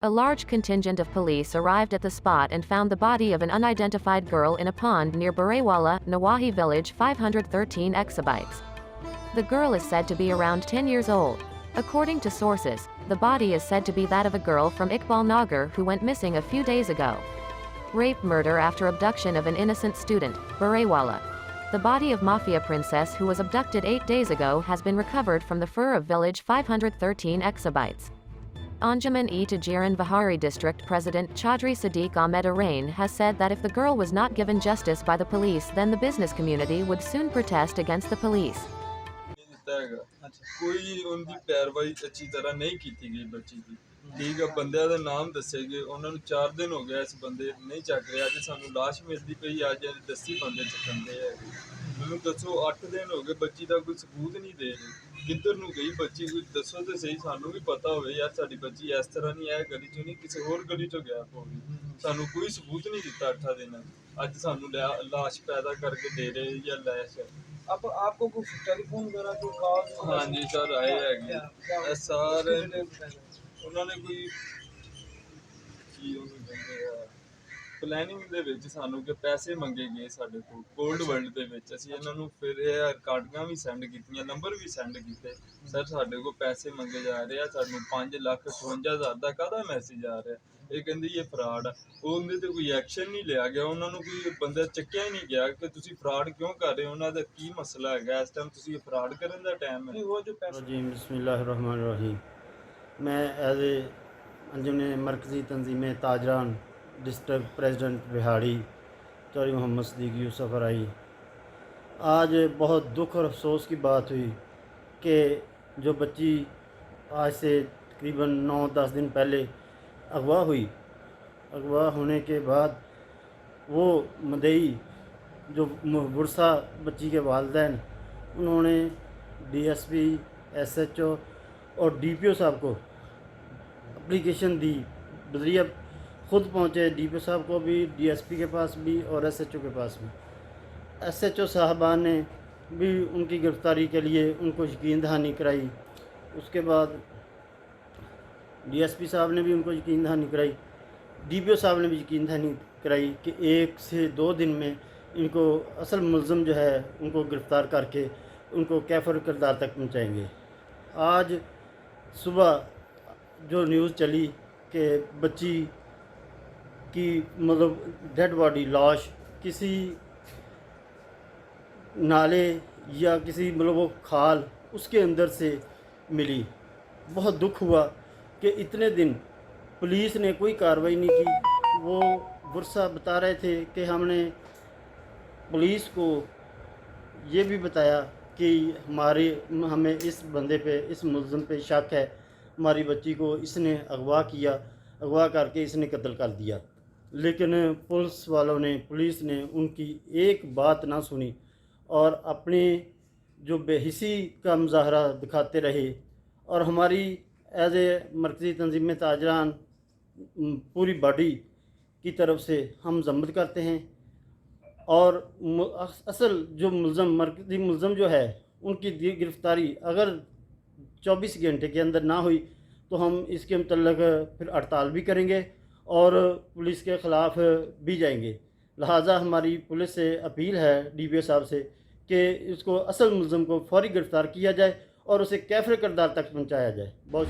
A large contingent of police arrived at the spot and found the body of an unidentified girl in a pond near Burewala, Nawahi village 513 exabytes. The girl is said to be around 10 years old. According to sources, the body is said to be that of a girl from Iqbal Nagar who went missing a few days ago. Rape murder after abduction of an innocent student, Burewala. The body of Mafia princess who was abducted 8 days ago has been recovered from the fur of village 513 exabytes. Anjuman-e Tajiran Bahari District President Chaudhry Sadiq Ahmed Arain has said that if the girl was not given justice by the police, then the business community would soon protest against the police. कोई उनकी पैरवाई अच्छी तरह नहीं की थी गई बच्ची की ठीक है बंदे का नाम दसे गए उन्होंने 4 दिन हो गया इस बंदे नहीं चक रहे अज सानू लाश मिलती पई अज 10 बंदे चकन दे मैनू दसो 8 दिन हो गए बच्ची का कोई सबूत नहीं दे रहे किधर नू गई बच्ची कोई दसो तो सही सानू भी पता हो यार साडी बच्ची इस तरह नहीं है गली चो नहीं किसी होर गली चो गया होगी सानू कोई सबूत नहीं दिता 8 दिन अज सानू लाश पैदा करके दे रहे या लैश अब आपको कुछ टेलीफोन वगैरह कोई कॉल? हाँ जी सर आए है सारे उन्होंने कोई ਪਲੈਨਿੰਗ ਦੇ ਵਿੱਚ ਸਾਨੂੰ ਕਿ ਪੈਸੇ ਮੰਗੇ ਗਏ ਸਾਡੇ ਕੋਲ ਕੋਲਡ ਵਰਲਡ ਦੇ ਵਿੱਚ ਅਸੀਂ ਇਹਨਾਂ ਨੂੰ ਫਿਰ ਇਹ ਰਿਕਾਰਡਿੰਗਾਂ ਵੀ ਸੈਂਡ ਕੀਤੀਆਂ ਨੰਬਰ ਵੀ ਸੈਂਡ ਕੀਤੇ ਸਰ ਸਾਡੇ ਕੋਲ ਪੈਸੇ ਮੰਗੇ ਜਾ ਰਹੇ ਆ ਸਾਨੂੰ 5,58,000 ਦਾ ਕਾਹਦਾ ਮੈਸੇਜ ਆ ਰਿਹਾ ਇਹ ਕਹਿੰਦੀ ਇਹ ਫਰਾਡ ਆ ਉਹਦੇ ਤੇ ਕੋਈ ਐਕਸ਼ਨ ਨਹੀਂ ਲਿਆ ਗਿਆ ਉਹਨਾਂ ਨੂੰ ਕੋਈ ਬੰਦਾ ਚੱਕਿਆ ਹੀ ਨਹੀਂ ਗਿਆ ਕਿ ਤੁਸੀਂ ਫਰਾਡ ਕਿਉਂ ਕਰ ਰਹੇ ਹੋ ਉਹਨਾਂ ਦਾ ਕੀ ਮਸਲਾ ਹੈਗਾ ਇਸ ਟਾਈਮ ਤੁਸੀਂ ਫਰਾਡ ਕਰਨ ਦਾ ਟਾਈਮ ਹੈ ਉਹ ਜੋ ਪੈਸੇ ਜੀ ਬਿਸਮਿਲ੍ਲਾਹਿਰਰਹਿਮਾਨਿਰਰਹੀਮ मैं एज ए अंजुमन मरकज़ी तंजीम ताजरान डिस्ट्रिक्ट प्रेसिडेंट बिहाड़ी चौधरी मोहम्मद सदीक यूसुफ आई आज बहुत दुख और अफसोस की बात हुई कि जो बच्ची आज से तकरीबन 9-10 दिन पहले अगवा हुई अगवा होने के बाद वो मदई जो बुरसा बच्ची के वालिदैन उन्होंने DSP SHO और DPO साहब को एप्लीकेशन दी बजरिया ख़ुद पहुँचे DPO साहब को भी DSP के पास भी और SHO के पास भी SHO साहबान ने भी उनकी गिरफ़्तारी के लिए उनको यकीन दहानी कराई उसके बाद DSP साहब ने भी उनको यकीन दहानी कराई DPO साहब ने भी यकीन दहानी कराई कि 1 से 2 दिन में इनको असल मुलज़म जो है उनको गिरफ़्तार करके उनको कैफ़र किरदार तक पहुँचाएँगे। आज सुबह जो न्यूज़ चली कि बच्ची की मतलब डेड बॉडी लाश किसी नाले या किसी मतलब वो खाल उसके अंदर से मिली बहुत दुख हुआ कि इतने दिन पुलिस ने कोई कार्रवाई नहीं की। वो बुरसा बता रहे थे कि हमने पुलिस को ये भी बताया कि हमें इस बंदे पे इस मुलज़िम पे शक है हमारी बच्ची को इसने अगवा किया अगवा करके इसने कत्ल कर दिया लेकिन पुलिस ने उनकी एक बात ना सुनी और अपने जो बेहिसी का मुजाहरा दिखाते रहे और हमारी एज ए मरकज़ी तंजीम ताजरान पूरी बॉडी की तरफ से हम ज़म्मत करते हैं और असल जो मुलज़म मरकज़ी मुलज़म जो है उनकी गिरफ़्तारी अगर 24 घंटे के अंदर ना हुई तो हम इसके मतलब फिर हड़ताल भी करेंगे और पुलिस के ख़िलाफ़ भी जाएंगे। लिहाजा हमारी पुलिस से अपील है DPO साहब से कि इसको असल मुलज़म को फ़ौरी गिरफ़्तार किया जाए और उसे कैफ़र किरदार तक पहुँचाया जाए। बहुत